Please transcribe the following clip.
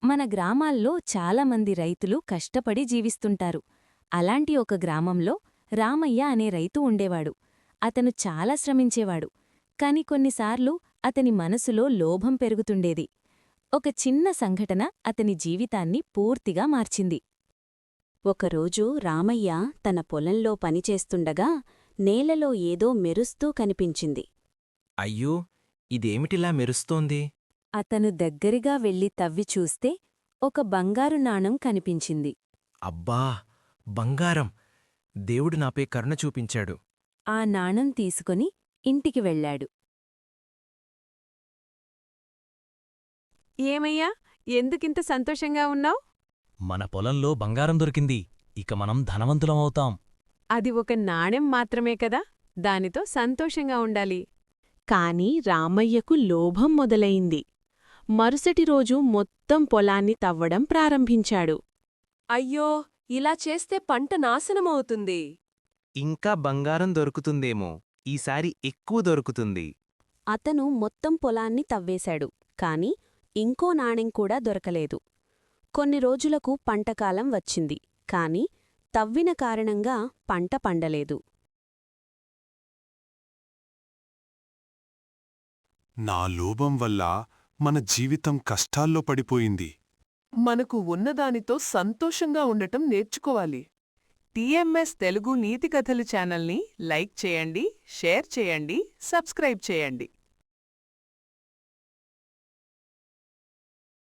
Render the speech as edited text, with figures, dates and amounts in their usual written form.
మన గ్రామాల్లో చాలామంది రైతులు కష్టపడి జీవిస్తుంటారు. అలాంటి ఒక గ్రామంలో రామయ్య అనే రైతు ఉండేవాడు. అతను చాలా శ్రమించేవాడు. కాని కొన్నిసార్లు అతని మనసులో లోభం పెరుగుతుండేది. ఒక చిన్న సంఘటన అతని జీవితాన్ని పూర్తిగా మార్చింది. ఒకరోజు రామయ్య తన పొలంలో పనిచేస్తుండగా నేలలో ఏదో మెరుస్తూ కనిపించింది. అయ్యో, ఇదేమిటిలా మెరుస్తోంది? అతను దగ్గరగా వెళ్లి తవ్వి చూస్తే ఒక బంగారు నాణం కనిపించింది. అబ్బా, బంగారం! దేవుడు నాపై కరుణ చూపించాడు. ఆ నాణం తీసుకుని ఇంటికి వెళ్ళాడు. ఏమయ్యా, ఎందుకింత సంతోషంగా ఉన్నావ్? మన పొలంలో బంగారం దొరికింది. ఇక మనం ధనవంతులమవుతాం. అది ఒక నాణెం మాత్రమే కదా, దానితో సంతోషంగా ఉండాలి. కాని రామయ్యకు లోభం మొదలయింది. మరుసటి రోజు మొత్తం పొలాన్ని తవ్వడం ప్రారంభించాడు. అయ్యో, ఇలా చేస్తే పంట నాశనమవుతుంది. ఇంకా బంగారం దొరుకుతుందేమో. ఈసారి ఎక్కువ దొరుకుతుంది. అతను మొత్తం పొలాన్ని తవ్వేశాడు. కాని ఇంకో నాణెం కూడా దొరకలేదు. కొన్ని రోజులకు పంటకాలం వచ్చింది. కాని తవ్విన కారణంగా పంట పండలేదు. నా లోభం వల్ల మన జీవితం కష్టాల్లో పడిపోయింది. మనకు ఉన్నదానితో సంతోషంగా ఉండటం నేర్చుకోవాలి. టీఎంఎస్ తెలుగు నీతి కథలు ఛానల్ని లైక్ చేయండి, షేర్ చేయండి, సబ్స్క్రైబ్ చేయండి.